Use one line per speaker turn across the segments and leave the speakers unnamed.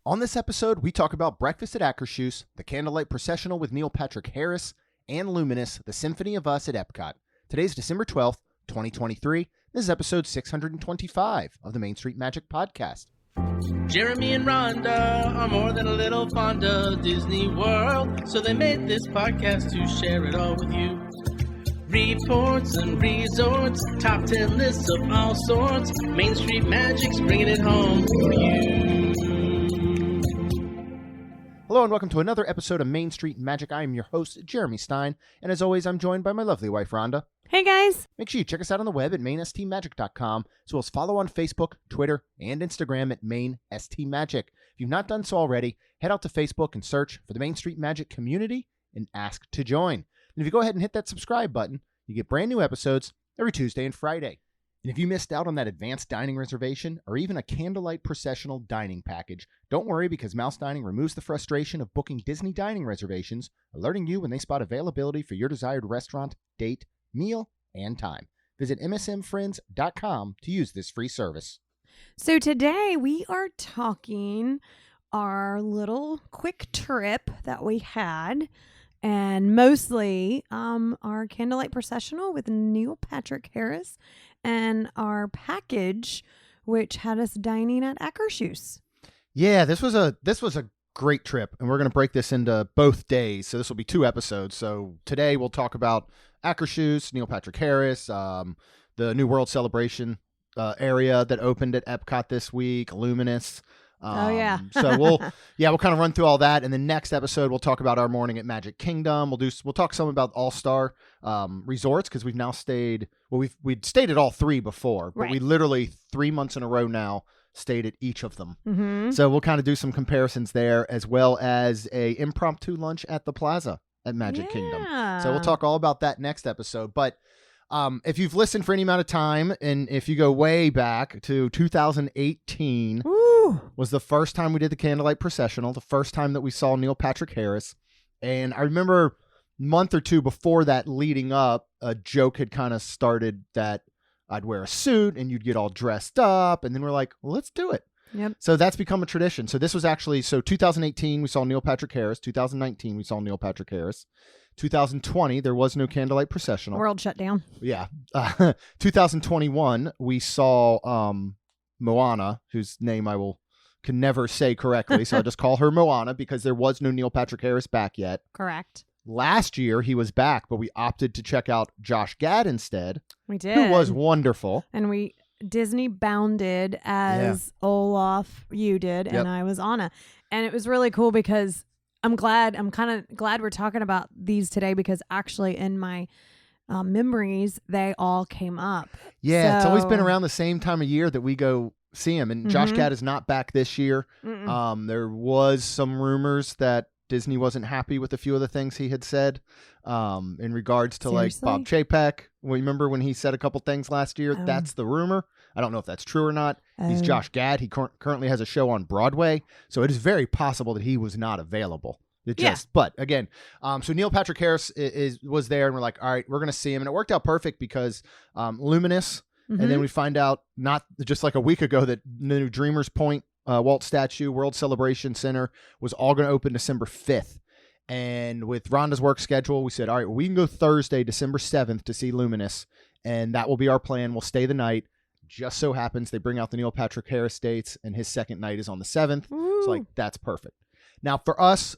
On this episode, we talk about Breakfast at Akershus, the Candlelight Processional with Neil Patrick Harris, and Luminous, the Symphony of Us at EPCOT. Today's December 12th, 2023. This is episode 625 of the Main Street Magic Podcast.
Jeremy and Rhonda are more than a little fond of Disney World, so they made this podcast to share it all with you. Reports and resorts, top 10 lists of all sorts, Main Street Magic's bringing it home for you.
Hello and welcome to another episode of Main Street Magic. I am your host, Jeremy Stein, and as always, I'm joined by my lovely wife, Rhonda.
Hey guys!
Make sure you check us out on the web at mainstmagic.com, as well as follow on Facebook, Twitter, and Instagram at mainstmagic. If you've not done so already, head out to Facebook and search for the Main Street Magic community and ask to join. And if you go ahead and hit that subscribe button, you get brand new episodes every Tuesday and Friday. And if you missed out on that advanced dining reservation or even a Candlelight Processional dining package, don't worry because Mouse Dining removes the frustration of booking Disney dining reservations, alerting you when they spot availability for your desired restaurant, date, meal, and time. Visit msmfriends.com to use this free service.
So today we are talking our little quick trip that we had, and mostly our Candlelight Processional with Neil Patrick Harris and our package, which had us dining at Akershus.
Yeah, this was a great trip, and we're going to break this into both days. So this will be two episodes. So today we'll talk about Akershus, Neil Patrick Harris, the new World Celebration area that opened at EPCOT this week, Luminous. So we'll kind of run through all that, and the next episode we'll talk about our morning at Magic Kingdom. We'll talk some about All-Star resorts because we've now stayed. Well, we'd stayed at all three before, but
right.
We literally 3 months in a row now stayed at each of them.
Mm-hmm.
So we'll kind of do some comparisons there, as well as a impromptu lunch at the Plaza at Magic Kingdom. So we'll talk all about that next episode, but. If you've listened for any amount of time, and if you go way back to 2018, was the first time we did the Candlelight Processional, the first time that we saw Neil Patrick Harris. And I remember a month or two before that leading up, a joke had kind of started that I'd wear a suit and you'd get all dressed up. And then we're like, well, let's do it.
Yep.
So that's become a tradition. So this was actually, 2018, we saw Neil Patrick Harris. 2019, we saw Neil Patrick Harris. 2020, there was no Candlelight Processional.
World shut down.
Yeah. 2021, we saw Moana, whose name can never say correctly, so I'll just call her Moana because there was no Neil Patrick Harris back yet.
Correct.
Last year, he was back, but we opted to check out Josh Gad instead.
We did.
Who was wonderful.
And we Disney bounded as Olaf, you did,
Yep.
and I was Anna. And it was really cool because I'm kind of glad we're talking about these today because actually in my memories, they all came up.
Yeah, it's always been around the same time of year that we go see him. And Josh Gad is not back this year. There was some rumors that Disney wasn't happy with a few of the things he had said in regards to
Seriously?
like Bob Chapek. Remember when he said a couple things last year?
Oh.
That's the rumor. I don't know if that's true or not. He's Josh Gad. He currently has a show on Broadway, so it is very possible that he was not available. But again, so Neil Patrick Harris was there, and we're like, all right, we're gonna see him, and it worked out perfect because Luminous, and then we find out not just like a week ago that the new Dreamers Point Walt statue, World Celebration Center was all going to open December 5th. And with Rhonda's work schedule, we said, all right, we can go Thursday, December 7th to see Luminous, and that will be our plan. We'll stay the night. Just so happens they bring out the Neil Patrick Harris dates, and his second night is on the 7th.
Ooh.
So like that's perfect. Now for us,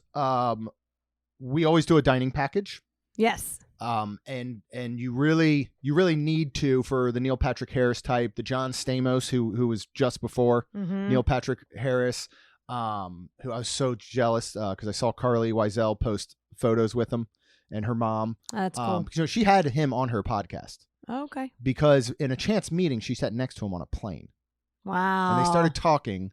we always do a dining package.
Yes.
And you really need to for the Neil Patrick Harris type, the John Stamos who was just before Neil Patrick Harris, who I was so jealous because I saw Carly Wiesel post photos with him and her mom.
That's cool.
So she had him on her podcast.
Oh, okay.
Because in a chance meeting, she sat next to him on a plane.
Wow.
And they started talking,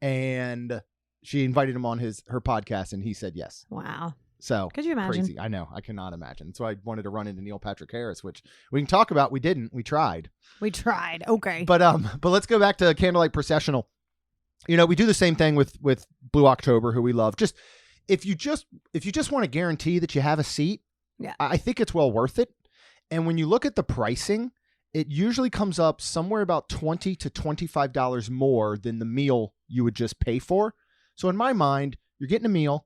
and she invited him on her podcast, and he said yes.
Wow.
So
could you imagine?
Crazy. I know. I cannot imagine. So I wanted to run into Neil Patrick Harris, which we can talk about. We didn't. We tried.
Okay.
But let's go back to Candlelight Processional. You know, we do the same thing with Blue October, who we love. Just if you just want to guarantee that you have a seat, I think it's well worth it. And when you look at the pricing, it usually comes up somewhere about $20 to $25 more than the meal you would just pay for. So in my mind, you're getting a meal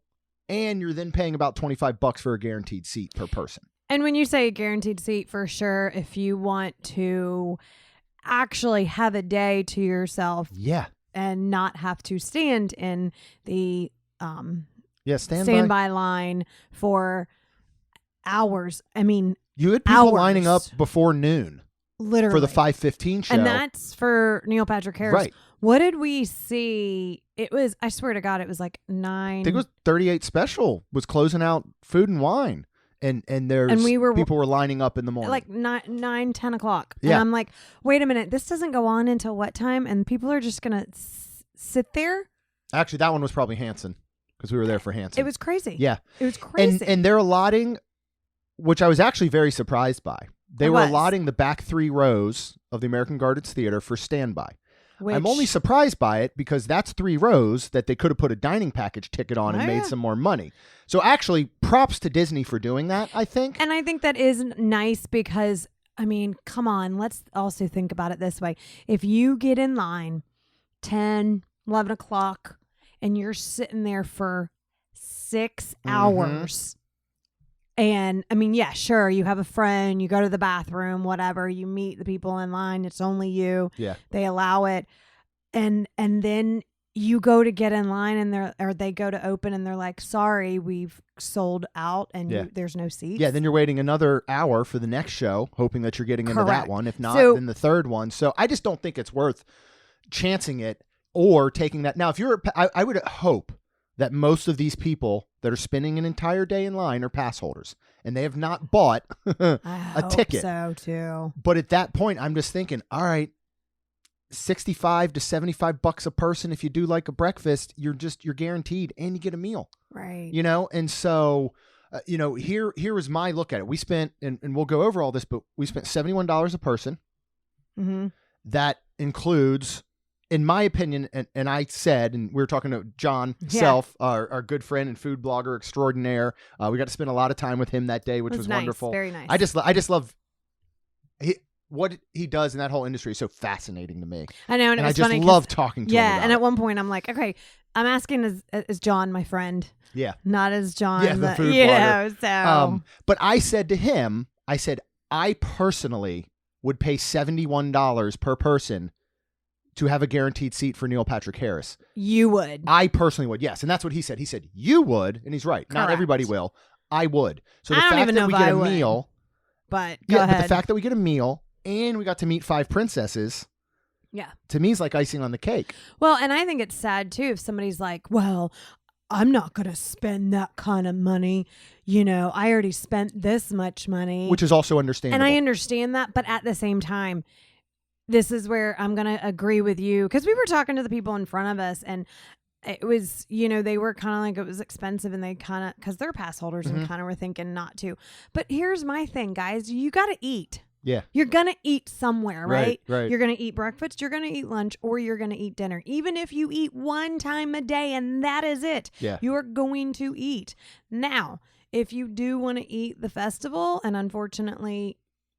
and you're then paying about $25 for a guaranteed seat per person.
And when you say a guaranteed seat, for sure, if you want to actually have a day to yourself and not have to stand in the standby line for hours. I mean,
you had people lining up before noon.
Literally.
For the 5:15 show.
And that's for Neil Patrick Harris.
Right.
What did we see? It was, I swear to God, it was like 9.
I think it was 38 Special was closing out Food and Wine. And people were lining up in the morning.
Like 9, 10 o'clock.
Yeah.
And I'm like, wait a minute, this doesn't go on until what time? And people are just going to sit there?
Actually, that one was probably Hanson because we were there for Hanson.
It was crazy.
Yeah.
It was crazy.
And they're allotting, which I was actually very surprised by. They were allotting the back 3 rows of the American Gardens Theater for standby. I'm only surprised by it because that's 3 rows that they could have put a dining package ticket on and made some more money. So actually, props to Disney for doing that, I think.
And I think that is nice because, I mean, come on, let's also think about it this way. If you get in line 10, 11 o'clock and you're sitting there for 6 hours, and I mean, yeah, sure, you have a friend, you go to the bathroom, whatever, you meet the people in line, it's only you.
Yeah.
They allow it. And then you go to get in line and they go to open and they're like, sorry, we've sold out and there's no seats.
Yeah, then you're waiting another hour for the next show, hoping that you're getting into that one. If not, then the third one. So I just don't think it's worth chancing it or taking that. Now, if you're, I would hope that most of these people that are spending an entire day in line are pass holders and they have not bought a ticket.
So too.
But at that point, I'm just thinking, all right, $65 to $75 a person. If you do like a breakfast, you're guaranteed and you get a meal.
Right.
You know? And so, here was my look at it. We spent, and we'll go over all this, but we spent $71 a person.
Mm-hmm.
That includes, in my opinion, and I said, and we were talking to John Self, our good friend and food blogger extraordinaire. We got to spend a lot of time with him that day, which was
nice.
wonderful.
Very nice.
I just love what he does in that whole industry is so fascinating to me.
I know, and it was funny.
I just love talking to him.
Yeah, and at one point I'm like, okay, I'm asking as John, my friend.
Yeah.
Not as John.
Yeah, the food blogger.
So.
But I said to him, I personally would pay $71 per person to have a guaranteed seat for Neil Patrick Harris.
You would.
I personally would, yes. And that's what he said. He said, you would, and he's right. Not everybody will. I would. So the fact that we get a meal.
But go ahead.
But the fact that we get a meal and we got to meet 5 princesses, to me is like icing on the cake.
Well, and I think it's sad too if somebody's like, well, I'm not going to spend that kind of money. I already spent this much money.
Which is also understandable.
And I understand that. But at the same time, this is where I'm going to agree with you. Because we were talking to the people in front of us and it was, they were kind of like it was expensive and they kind of, because they're pass holders and kind of were thinking not to. But here's my thing, guys. You got to eat.
Yeah.
You're going to eat somewhere, right?
Right.
You're going to eat breakfast, you're going to eat lunch, or you're going to eat dinner. Even if you eat one time a day and that is it, you're going to eat. Now, if you do want to eat the festival, and unfortunately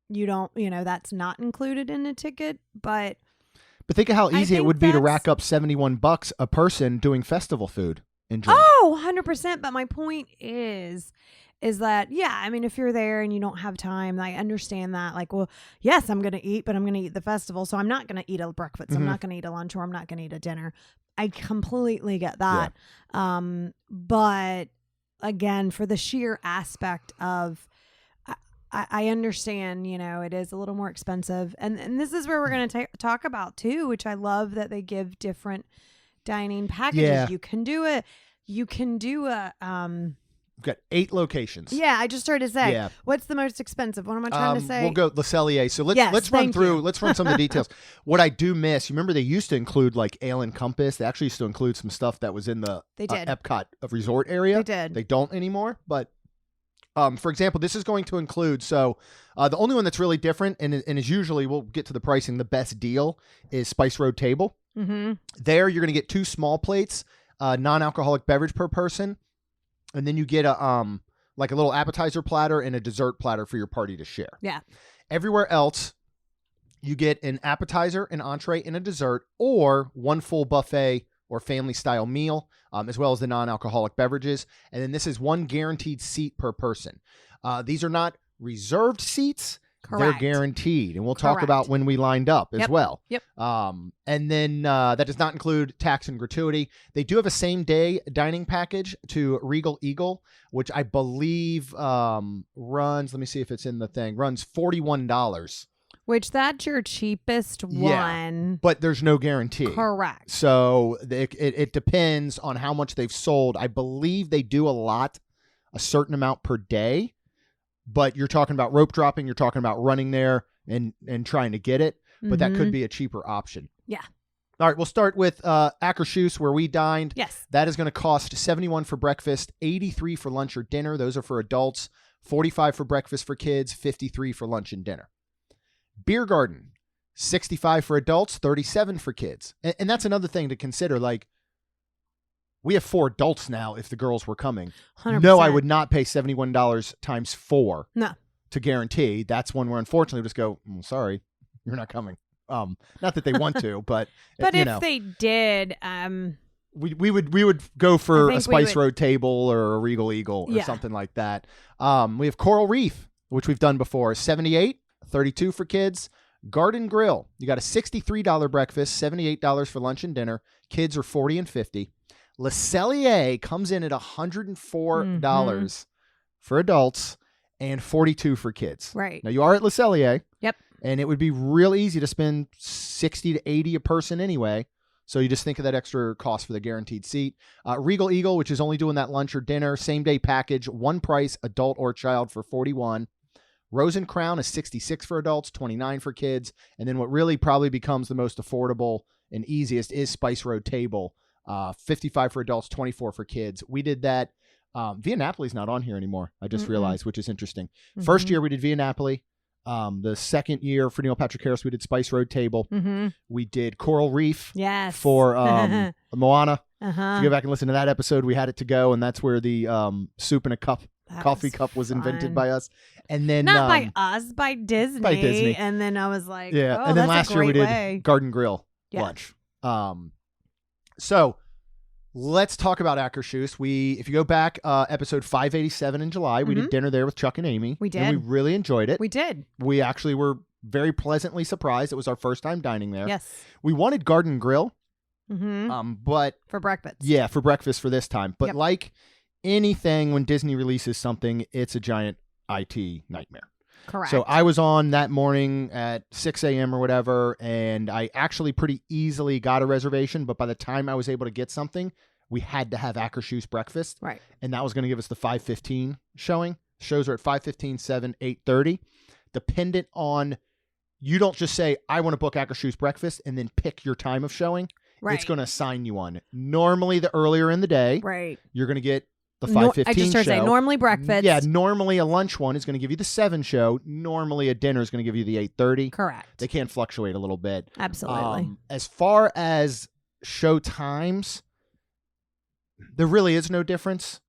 you don't, that's not included in the ticket, but
think of how easy it would be to rack up $71 a person doing festival food and drink.
Oh, 100%. But my point is that, I mean, if you're there and you don't have time, I understand that. Like, well, yes, I'm going to eat, but I'm going to eat the festival. So I'm not going to eat a breakfast. I'm not going to eat a lunch, or I'm not going to eat a dinner. I completely get that. Yeah. But again, for the sheer aspect of, I understand, it is a little more expensive. And this is where we're going to talk about too, which I love that they give different dining packages.
Yeah.
You can do a,
We've got 8 locations.
Yeah, I just started to say, what's the most expensive? What am I trying to say?
We'll go Le Cellier. So let's run some of the details. What I do miss, you remember they used to include like Ale and Compass. They actually used to include some stuff that was in the EPCOT resort area.
They did.
They don't anymore. But for example, this is going to include, the only one that's really different and is usually, we'll get to the pricing, the best deal is Spice Road Table.
Mm-hmm.
There you're going to get 2 small plates, non-alcoholic beverage per person. And then you get a little appetizer platter and a dessert platter for your party to share.
Yeah.
Everywhere else, you get an appetizer, an entree, and a dessert, or 1 full buffet or family style meal, as well as the non-alcoholic beverages. And then this is one guaranteed seat per person. These are not reserved seats.
Correct.
They're guaranteed. And we'll talk
Correct.
about when we lined up as well.
Yep.
And then that does not include tax and gratuity. They do have a same day dining package to Regal Eagle, which I believe runs, let me see if it's in the thing, runs $41.
Which that's your cheapest one.
But there's no guarantee.
Correct.
So it depends on how much they've sold. I believe they do a certain amount per day. But you're talking about rope dropping, you're talking about running there and trying to get it, but that could be a cheaper option.
Yeah.
All right, we'll start with Akershus, where we dined.
Yes.
That is going to cost $71 for breakfast, $83 for lunch or dinner. Those are for adults. $45 for breakfast for kids, $53 for lunch and dinner. Beer Garden, $65 for adults, $37 for kids. And that's another thing to consider. Like, we have 4 adults now if the girls were coming.
100%.
No, I would not pay $71 times 4
to
guarantee. That's one where unfortunately we just go, sorry, you're not coming. Not that they want to, but
if they did,
we would go for a Spice Road table or a Regal Eagle or something like that. We have Coral Reef, which we've done before, $78, $32 for kids. Garden Grill, you got a $63 breakfast, $78 for lunch and dinner. Kids are $40 and $50. Le Cellier comes in at $104 for adults and $42 for kids.
Right.
Now, you are at Le Cellier.
Yep.
And it would be real easy to spend $60 to $80 a person anyway. So you just think of that extra cost for the guaranteed seat. Regal Eagle, which is only doing that lunch or dinner, same day package, one price, adult or child for $41. Rose and Crown is $66 for adults, $29 for kids. And then what really probably becomes the most affordable and easiest is Spice Road Table. $55 for adults, $24 for kids. We did that. Via Napoli's not on here anymore. I just realized, which is interesting. First year we did Via Napoli. The second year for Neil Patrick Harris, we did Spice Road Table. We did Coral Reef.
Yes.
For Moana.
Uh-huh.
If you go back and listen to that episode, we had it to go, and that's where the soup in a cup, coffee cup was invented by us. And then
not by us, by Disney.
By Disney.
And then I was like,
yeah.
Oh,
and then
that's
last year we did
way.
Garden Grill lunch. So let's talk about Akershus. If you go back, episode 587 in July, we did dinner there with Chuck and Amy.
We did.
And we really enjoyed it.
We did.
We actually were very pleasantly surprised. It was our first time dining there.
Yes.
We wanted Garden Grill. But
for breakfast.
Yeah, for breakfast for this time. But like anything, when Disney releases something, it's a giant IT nightmare.
Correct.
So I was on that morning at 6 a.m. or whatever, and I actually pretty easily got a reservation. But by the time I was able to get something, we had to have Akershus breakfast.
Right.
And that was going to give us the 5:15 showing. Shows are at 5:15, 7, 8:30. Dependent on, you don't just say, I want to book Akershus breakfast and then pick your time of showing. Right. It's going to assign you one. Normally, the earlier in the day, you're going to get the 5:15
I just heard say normally breakfast.
Yeah, normally a lunch one is going to give you the 7 show. Normally a dinner is going to give you the 8:30.
Correct.
They can fluctuate a little bit.
Absolutely.
As far as show times, there really is no difference.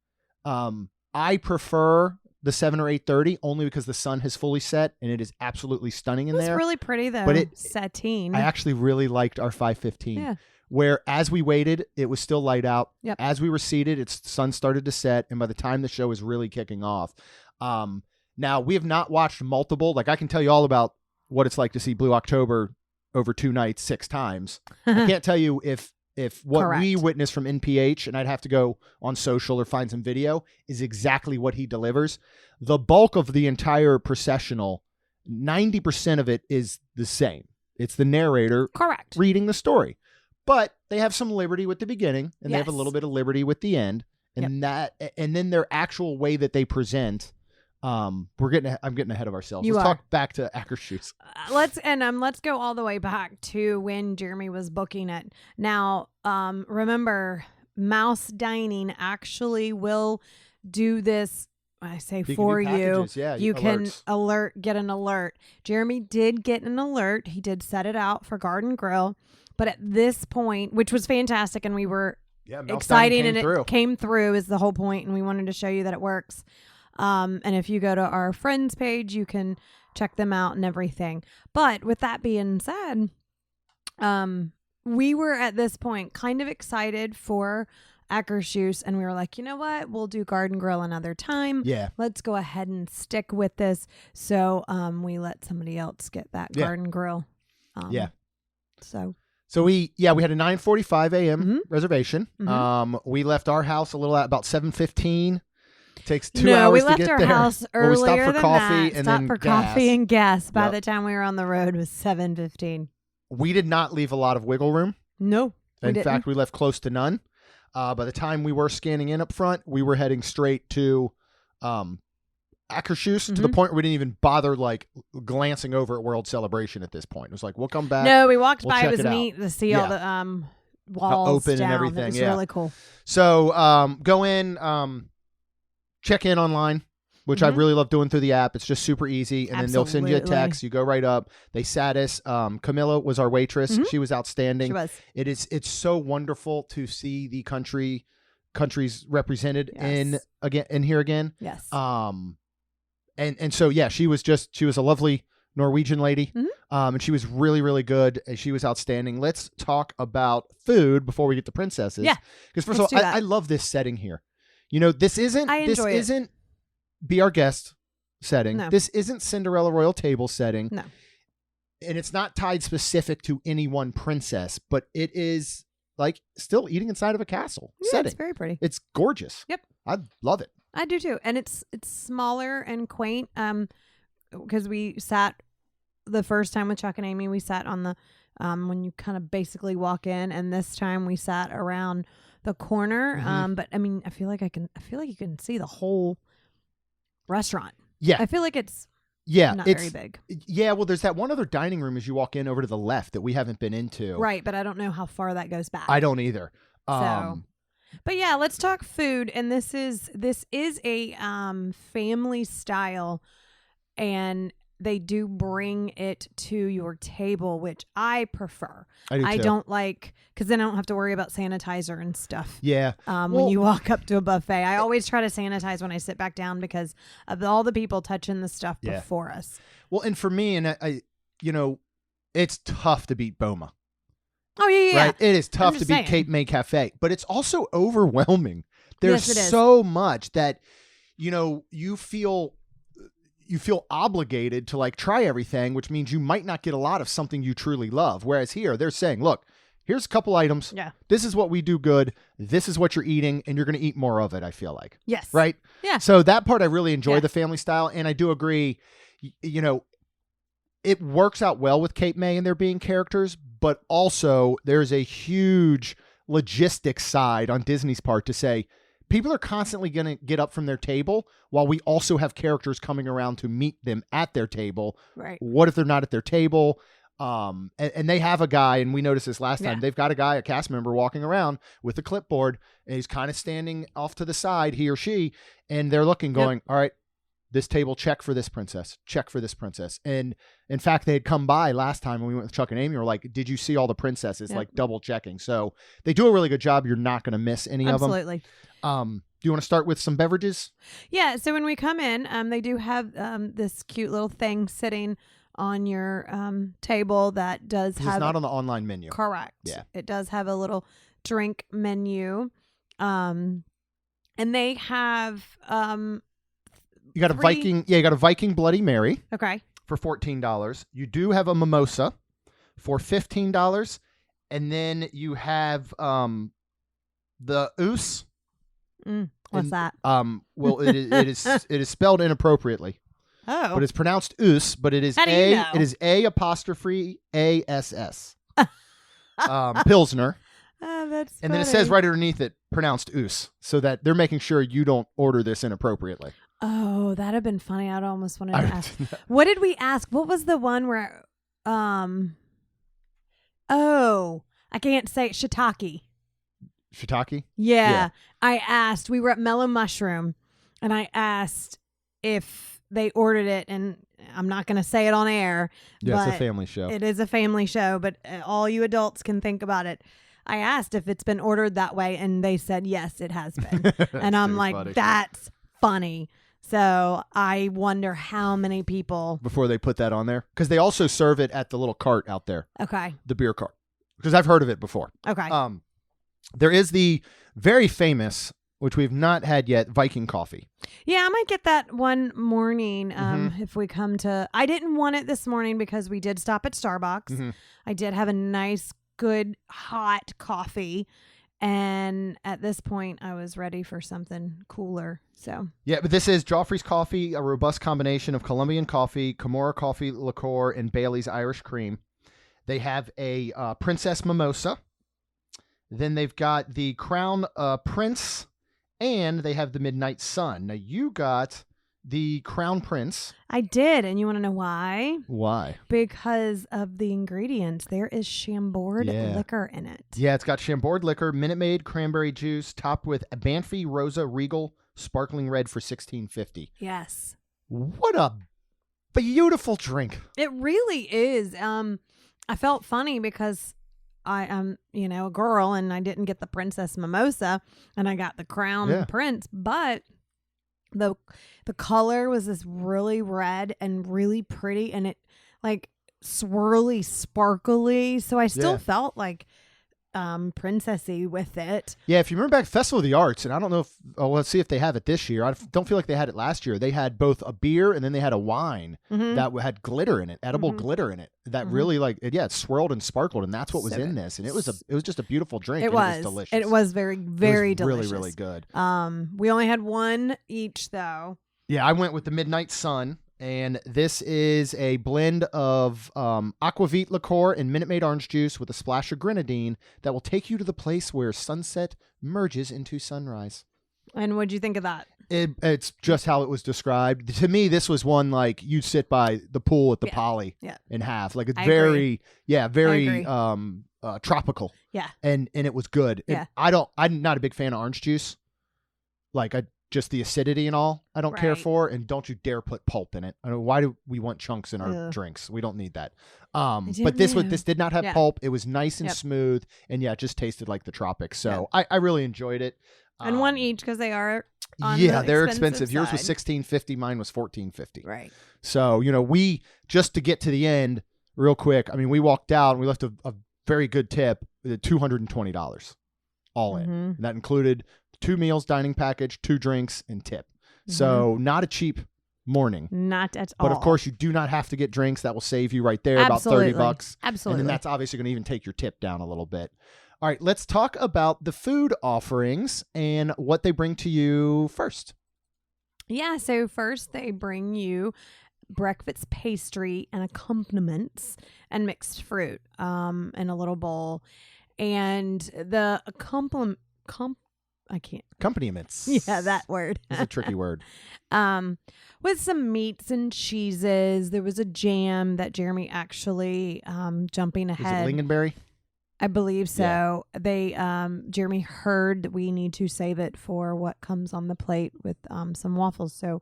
I prefer the 7 or 8:30 only because the sun has fully set and it is absolutely stunning in there.
It's really pretty though.
But
sateen.
I actually really liked our 5:15.
Yeah.
Where as we waited, it was still light out.
Yep.
As we were seated, the sun started to set, and by the time the show was really kicking off, now we have not watched multiple. Like I can tell you all about what it's like to see Blue October over 2 nights 6 times. I can't tell you if what we witnessed from NPH, and I'd have to go on social or find some video, is exactly what he delivers. The bulk of the entire processional, 90% of it is the same. It's the narrator reading the story. But they have some liberty with the beginning, and they have a little bit of liberty with the end, and and then their actual way that they present. I'm getting ahead of ourselves. Let's talk back to Akershus.
Let's go all the way back to when Jeremy was booking it. Now, remember, Mouse Dining actually will do this. I say for you.
Yeah,
you
alerts.
can get an alert. Jeremy did get an alert. He did set it out for Garden Grill. But at this point, which was fantastic, and we were excited, and it came through is the whole point, and we wanted to show you that it works. And if you go to our friends page, you can check them out and everything. But with that being said, we were at this point kind of excited for Akershus, and we were like, you know what? We'll do Garden Grill another time.
Yeah.
Let's go ahead and stick with this. So we let somebody else get that Garden Grill.
Yeah.
So
we had a 9:45 a.m. reservation.
Mm-hmm.
We left our house a little at about 7:15. Takes 2
no,
hours
we
to
left
get
our
there.
house
Well, we
earlier
stopped for
than
coffee
that.
and
Stopped
then
for
gas.
coffee and gas. By
Yep.
the time we were on the road, it was 7:15.
We did not leave a lot of wiggle room.
No,
In fact, we left close to none. By the time we were scanning in up front, we were heading straight to Akershus to the point where we didn't even bother like glancing over at World Celebration at this point. It was like, we'll come back.
No, we walked
we'll
by.
check
It was
it out.
neat to see all the walls
open
down.
and everything.
It was
Yeah.
really cool.
So go in, check in online, which I really love doing through the app. It's just super easy. And then they'll send you a text. You go right up. They sat us. Camilla was our waitress. She was outstanding.
She was.
It's so wonderful to see the countries represented in here again.
Yes.
And so she was a lovely Norwegian lady. And she was really, really good. And she was outstanding. Let's talk about food before we get to princesses.
Yeah.
Because first of all, I love this setting here. You know, this isn't Be Our Guest setting.
No.
This isn't Cinderella Royal Table setting.
No.
And it's not tied specific to any one princess, but it is like still eating inside of a castle setting.
It's very pretty.
It's gorgeous.
Yep.
I love it.
I do too. And it's smaller and quaint. Because we sat the first time with Chuck and Amy, we sat on the when you kind of basically walk in, and this time we sat around the corner. But I mean, I feel like you can see the whole restaurant.
Yeah.
I feel like it's not very big.
Yeah, well, there's that one other dining room as you walk in over to the left that we haven't been into.
Right, but I don't know how far that goes back.
I don't either.
But yeah, let's talk food. And this is a family style, and they do bring it to your table, which I prefer.
I do too.
I don't like, because then I don't have to worry about sanitizer and stuff.
Yeah.
When you walk up to a buffet, I always try to sanitize when I sit back down because of all the people touching the stuff before us.
Well, and for me, and I it's tough to beat Boma.
Oh yeah.
Right? It is tough to beat Cape May Cafe, but it's also overwhelming. There's so much that you feel obligated to like try everything, which means you might not get a lot of something you truly love. Whereas here, they're saying, look, here's a couple items.
Yeah.
This is what we do good. This is what you're eating, and you're going to eat more of it, I feel like.
Yes.
Right?
Yeah.
So that part I really enjoy, the family style, and I do agree, it works out well with Cape May and there being characters, but also there's a huge logistics side on Disney's part to say, people are constantly going to get up from their table while we also have characters coming around to meet them at their table.
Right.
What if they're not at their table? And they have a guy, and we noticed this last time, they've got a guy, a cast member walking around with a clipboard, and he's kind of standing off to the side, he or she, and they're looking, going, all right, this table, check for this princess, check for this princess. And in fact, they had come by last time when we went with Chuck and Amy, were like, did you see all the princesses? Like double checking. So they do a really good job. You're not going to miss any of them.
Absolutely.
Do you want to start with some beverages?
Yeah. So when we come in, they do have this cute little thing sitting on your table that does have.
It's not on the online menu.
Correct.
Yeah.
It does have a little drink menu. And they have
you got a Viking. Yeah, you got a Viking Bloody Mary.
Okay.
For $14. You do have a mimosa for $15. And then you have the oos.
What's that?
Well, it is spelled inappropriately.
Oh.
But it's pronounced oos, but it is it is A''A''S'. Pilsner.
That's
and then it says right underneath it, pronounced oos, so that they're making sure you don't order this inappropriately.
Oh, that'd have been funny. I'd almost wanted to ask. What did we ask? What was the one where I can't say it. Shiitake.
Shiitake?
Yeah. I asked. We were at Mellow Mushroom, and I asked if they ordered it, and I'm not going to say it on air.
Yeah,
but
it's a family show.
It is a family show, but all you adults can think about it. I asked if it's been ordered that way, and they said, yes, it has been. And I'm like, funny. That's funny. So I wonder how many people.
Before they put that on there. Because they also serve it at the little cart out there.
Okay.
The beer cart. because I've heard of it before.
Okay.
There is the very famous, which we've not had yet, Viking coffee.
Yeah, I might get that one morning
Mm-hmm.
if we come to... I didn't want it this morning because we did stop at Starbucks.
Mm-hmm.
I did have a nice, good, hot coffee. And at this point, I was ready for something cooler. So
Yeah, but this is Joffrey's Coffee, a robust combination of Colombian coffee, Camorra coffee liqueur, and Bailey's Irish cream. They have a Princess Mimosa. Then they've got the Crown Prince, and they have the Midnight Sun. Now, you got the Crown Prince.
I did. And you want to know why?
Why?
Because of the ingredients. There is Chambord liquor in it.
Yeah, it's got Chambord liquor, Minute Maid cranberry juice, topped with a Banffy Rosa Regal sparkling red for $16.50.
Yes.
What a beautiful drink.
It really is. I felt funny because I am, a girl and I didn't get the Princess Mimosa and I got the Crown Prince, but the color was this really red and really pretty and it like swirly, sparkly. So I still felt like princessy with it.
Yeah, if you remember back Festival of the Arts, and I don't know if let's see if they have it this year. I don't feel like they had it last year. They had both a beer and then they had a wine that had glitter in it, edible glitter in it. That really it swirled and sparkled, and that's what was in this. And it was just a beautiful drink.
It was
delicious.
It was very, very delicious.
Really, really good.
We only had one each though.
Yeah, I went with the Midnight Sun. And this is a blend of aquavit liqueur and Minute Maid orange juice with a splash of grenadine that will take you to the place where sunset merges into sunrise.
And what'd you think of that?
It's just how it was described. To me, this was one like you'd sit by the pool at the Poly and have. Like it's very tropical.
Yeah.
And it was good.
Yeah.
And I'm not a big fan of orange juice. Just the acidity and all, I don't care for. And don't you dare put pulp in it. I don't know, why do we want chunks in our drinks? We don't need that. But this did not have pulp. It was nice and smooth. And it just tasted like the tropics. So I really enjoyed it.
And one each because they are
they're expensive.
Side.
Yours was $16.50. Mine was $14.50.
Right.
So, we, just to get to the end real quick, I mean, we walked out and we left a very good tip, $220 all in. And that included 2 meals, dining package, 2 drinks, and tip. So not a cheap morning.
Not at all.
But of course, you do not have to get drinks. That will save you right there about $30.
Absolutely.
And then that's obviously going to even take your tip down a little bit. All right, let's talk about the food offerings and what they bring to you first.
Yeah, so first they bring you breakfast pastry and accompaniments and mixed fruit in a little bowl. And the
accompaniments.
Yeah, that word.
It's a tricky word.
With some meats and cheeses. There was a jam that Jeremy actually jumping ahead.
Is it lingonberry?
I believe so. Yeah. They Jeremy heard that we need to save it for what comes on the plate with some waffles. So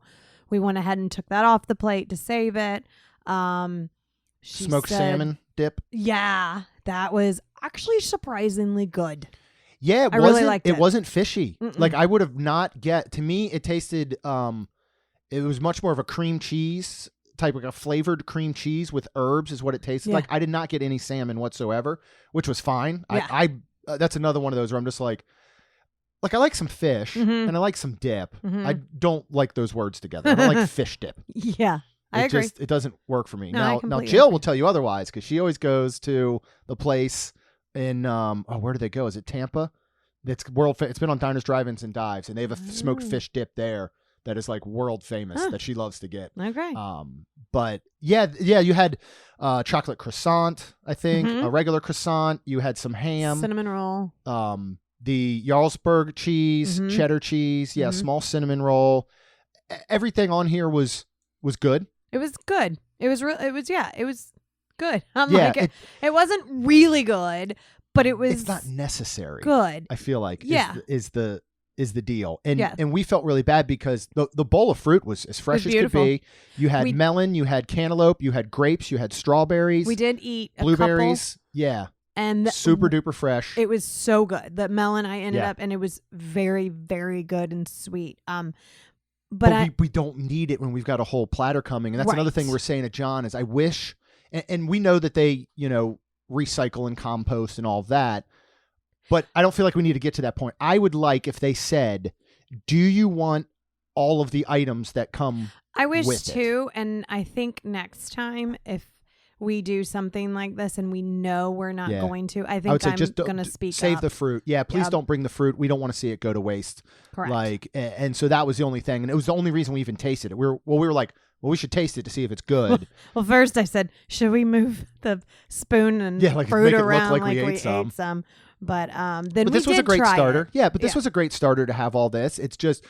we went ahead and took that off the plate to save it.
Smoked salmon dip.
Yeah, that was actually surprisingly good.
Yeah,
I really liked it.
It wasn't fishy. Mm-mm. Like I would have not to me it tasted it was much more of a cream cheese type, like a flavored cream cheese with herbs is what it tasted like. I did not get any salmon whatsoever, which was fine. Yeah. I that's another one of those where I'm just like I like some fish and I like some dip. I don't like those words together. I don't like fish dip.
Yeah. I agree.
It doesn't work for me.
No,
now Jill will tell you otherwise because she always goes to the place in where do they go? Is it Tampa? It's it's been on Diners, Drive-Ins, and Dives, and they have a smoked fish dip there that is like world famous that she loves to get.
Okay.
But yeah, you had chocolate croissant, I think, a regular croissant. You had some ham,
cinnamon roll,
the Jarlsberg cheese, cheddar cheese, small cinnamon roll. Everything on here was good.
It was good. It was real. It was good. It wasn't really good, but it was.
It's not necessary.
Good.
I feel like is the deal. And we felt really bad because the bowl of fruit was as fresh as could be. You had melon, you had cantaloupe, you had grapes, you had strawberries.
We did eat
blueberries. Yeah.
And
super duper fresh.
It was so good. The melon I ended up, and it was very, very good and sweet. But
we don't need it when we've got a whole platter coming. And that's another thing we're saying to John is I wish, and we know that they, recycle and compost and all of that. But I don't feel like we need to get to that point. I would like if they said, do you want all of the items that come
I wish
with
too, and I think next time if we do something like this and we know we're not going to, I think I'm going to speak
save
up.
the fruit. Yeah, please don't bring the fruit. We don't want to see it go to waste.
Correct.
And so that was the only thing. And it was the only reason we even tasted it. We were like, well, we should taste it to see if it's good.
Well, first I said, should we move the spoon and fruit
make
around
it look like we ate some?
But then
this was a great starter.
Yeah,
but this was a great starter to have all this. It's just,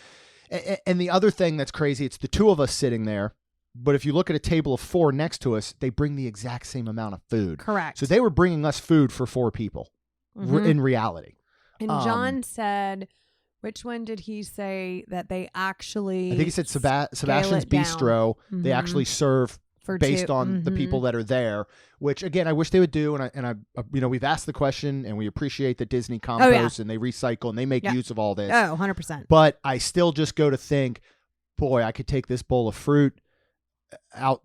and the other thing that's crazy, it's the two of us sitting there. But if you look at a table of 4 next to us, they bring the exact same amount of food.
Correct.
So they were bringing us food for 4 people in reality.
And John said, which one did he say that they actually?
I think he said Sebastian's Bistro. They actually serve
for
based
2.
on the people that are there, which again, I wish they would do. And I we've asked the question and we appreciate that Disney composts and they recycle and they make use of all this.
Oh, 100%.
But I still just go to think, boy, I could take this bowl of fruit out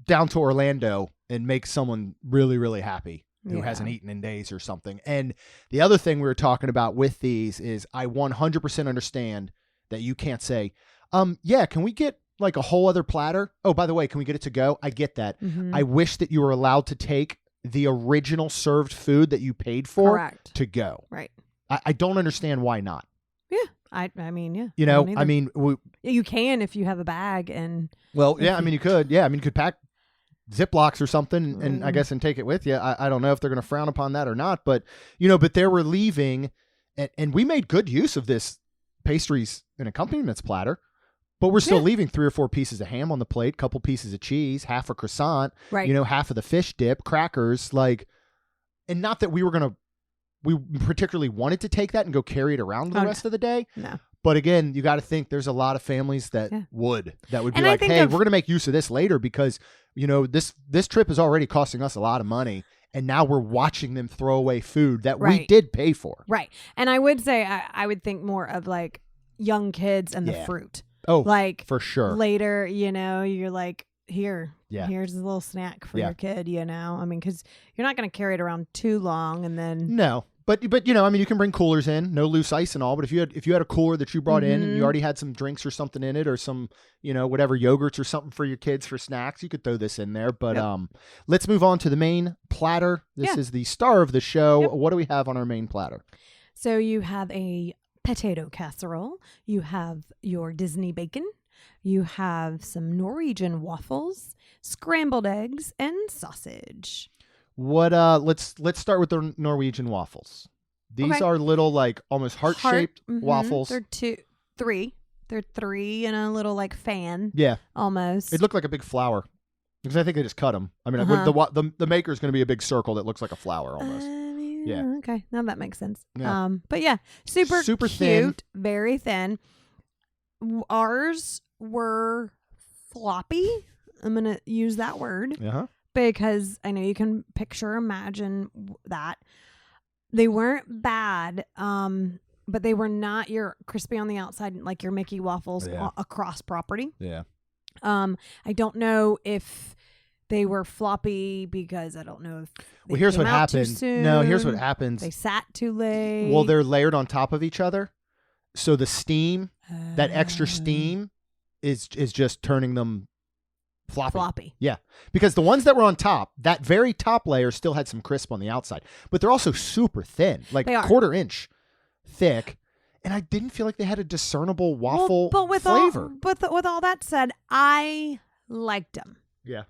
down to Orlando and make someone really, really happy who hasn't eaten in days or something. And the other thing we were talking about with these is I 100% understand that you can't say, can we get like a whole other platter? Oh, by the way, can we get it to go? I get that. I wish that you were allowed to take the original served food that you paid for to go.
Right.
I don't understand why not.
Yeah. I mean, yeah.
You know, I mean,
you can if you have a bag and.
Well, yeah, I mean, you could. Yeah, I mean, you could pack Ziplocs or something and I guess and take it with you. I don't know if they're going to frown upon that or not, but, but they were leaving and we made good use of this pastries and accompaniments platter, but we're still leaving 3 or 4 pieces of ham on the plate, couple pieces of cheese, half a croissant, half of the fish dip, crackers, and not that we particularly wanted to take that and go carry it around the rest of the day.
No.
But again, you got to think there's a lot of families that would be
and
like, hey, we're going to make use of this later because, this trip is already costing us a lot of money. And now we're watching them throw away food that we did pay for.
Right. And I would say I would think more of like young kids and the fruit.
Oh,
like
for sure.
Later, you're like, here's a little snack for your kid, I mean, because you're not going to carry it around too long and then.
No. But I mean, you can bring coolers in, no loose ice and all. But if you had a cooler that you brought in and you already had some drinks or something in it, or some whatever yogurts or something for your kids for snacks, you could throw this in there. But let's move on to the main platter. This is the star of the show. Yep. What do we have on our main platter?
So you have a potato casserole. You have your Disney bacon. You have some Norwegian waffles, scrambled eggs, and sausage.
What let's start with the Norwegian waffles. These are little like almost heart-shaped waffles.
They're 3. They're 3 in a little like fan.
Yeah.
Almost.
It looked like a big flower. Because I think they just cut them. I mean, the maker is going to be a big circle that looks like a flower almost. Yeah.
Okay. Now that makes sense.
Yeah.
But yeah, super cute,
thin.
very thin. Ours were floppy. I'm going to use that word. Because I know you can imagine that. They weren't bad, but they were not your crispy on the outside like your Mickey waffles across property.
Yeah.
I don't know if they were floppy because I don't know if they
here's
came
what
out
happened.
too soon.
No, here's what happens.
They sat too late.
Well, they're layered on top of each other. So the steam, that extra steam is just turning them floppy. Yeah. Because the ones that were on top, that very top layer still had some crisp on the outside. But they're also super thin, like 1/4 inch thick. And I didn't feel like they had a discernible waffle flavor.
With all that said, I liked them.
Yeah.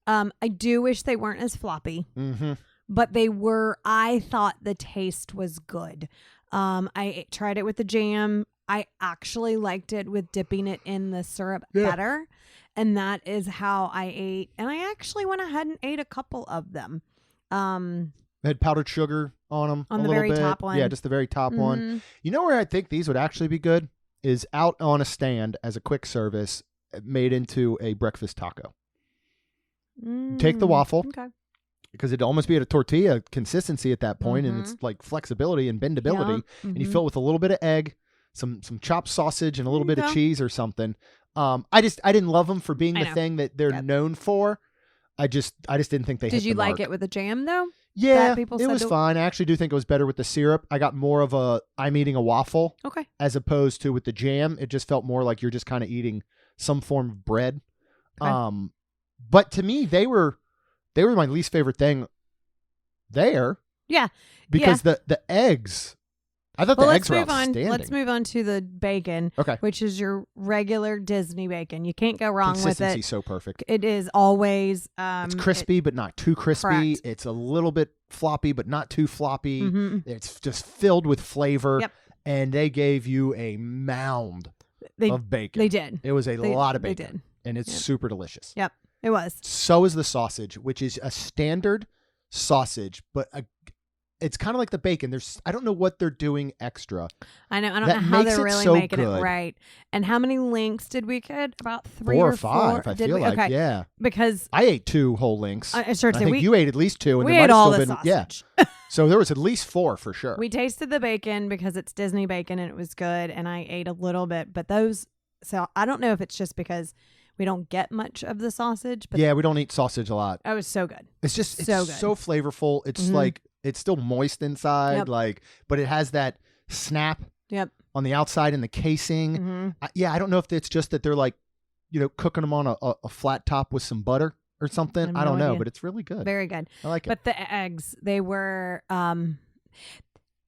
I do wish they weren't as floppy.
Mm-hmm.
But they were, I thought the taste was good. I tried it with the jam. I actually liked it with dipping it in the syrup better. And that is how I ate. And I actually went ahead and ate a couple of them.
They had powdered sugar on them.
On the very top one.
Yeah, just the very top one. You know where I think these would actually be good? Is out on a stand as a quick service made into a breakfast taco. Take the waffle.
Okay.
Because it'd almost be at a tortilla consistency at that point, and it's like flexibility and bendability. And you fill it with a little bit of egg, some chopped sausage, and a little bit of cheese or something. I didn't love them for being the thing that they're known for. I just didn't think they.
Did
hit
you
the
like
mark.
it with the jam though?
Yeah,
that people
it
said
was fine. I actually do think it was better with the syrup. I got more of I'm eating a waffle
Okay.
as opposed to with the jam. It just felt more like you're just kind of eating some form of bread.
Okay.
But to me, they were my least favorite thing there.
Yeah.
Because the eggs, I thought the eggs were outstanding.
Let's move on to the bacon,
Okay.
which is your regular Disney bacon. You can't go wrong with
Consistency
it.
so perfect.
It is always
It's crispy, but not too crispy.
Correct.
It's a little bit floppy, but not too floppy.
Mhm.
It's just filled with flavor.
Yep.
And they gave you a mound of bacon.
They did.
It was a lot of
They
bacon.
did.
And it's
Yep.
super delicious.
Yep. It was.
So is the sausage, which is a standard sausage, but it's kind of like the bacon. I don't know what they're doing extra.
I don't know
That
how
makes
they're
it
really
so
making
good.
it right. And how many links did we get? About 3
4
or
or 5,
4?
I feel like.
Okay.
Yeah.
Because
I ate 2 whole links.
I started
I
saying
think you ate at least 2. And
we
there might
ate
have
all
still
the
been,
sausage.
Yeah. So there was at least 4 for sure.
We tasted the bacon because it's Disney bacon and it was good, and I ate a little bit. But so I don't know if it's just because we don't get much of the sausage. But
yeah, we don't eat sausage a lot.
it was so good.
It's just
So
it's
good.
so flavorful. It's
Mhm.
like it's still moist inside,
Yep.
but it has that snap
Yep.
on the outside in the casing.
hmm
I don't know if it's just that they're cooking them on a flat top with some butter or something.
have
I don't
no
know,
idea.
but it's really good.
Very good.
I like it.
But the eggs, they were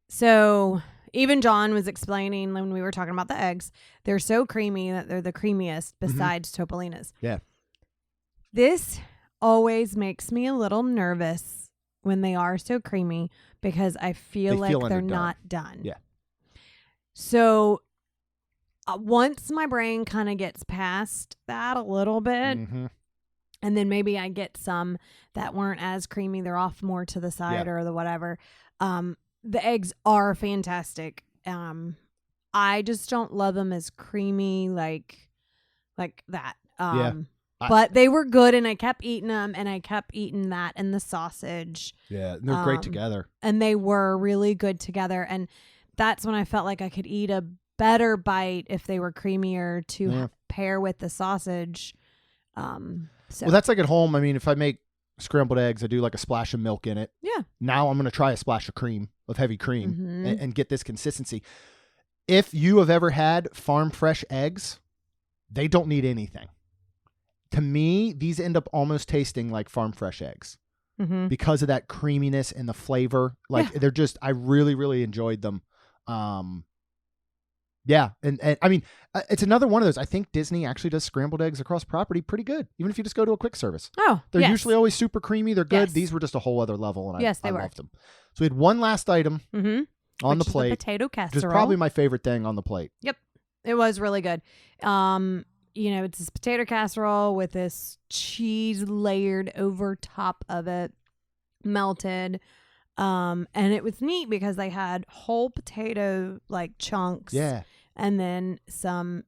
so even John was explaining when we were talking about the eggs, they're so creamy that they're the creamiest besides Topolina's.
Yeah.
This always makes me a little nervous when they are so creamy because I feel
They feel
like they're
underdone.
not done.
Yeah.
So once my brain kind of gets past that a little bit,
Mhm.
and then maybe I get some that weren't as creamy. They're off more to the side or the whatever. The eggs are fantastic. I just don't love them as creamy like that. But they were good, and I kept eating them, and I kept eating that and the sausage.
Yeah, and they're great together.
And they were really good together. And that's when I felt like I could eat a better bite if they were creamier to pair with the sausage. So
Well, that's like at home. I mean, if I make scrambled eggs, I do like a splash of milk in it.
yeah.
Now I'm going to try a splash of heavy cream
Mhm.
and get this consistency. If you have ever had farm fresh eggs, they don't need anything. To me, these end up almost tasting like farm fresh eggs
Mm-hmm.
because of that creaminess and the flavor. They're just, I really, really enjoyed them. Yeah. And I mean, it's another one of those. I think Disney actually does scrambled eggs across property pretty good, even if you just go to a quick service.
Oh,
They're
yes.
usually always super creamy. They're good.
Yes.
These were just a whole other level, and
Yes,
I
they were.
loved them. So we had one last item
Mm-hmm.
on
Which
the
is
plate,
potato
which is
casserole.
probably my favorite thing on the plate.
It was really good. It's this potato casserole with this cheese layered over top of it, melted. And it was neat because they had whole potato chunks.
Yeah.
And then some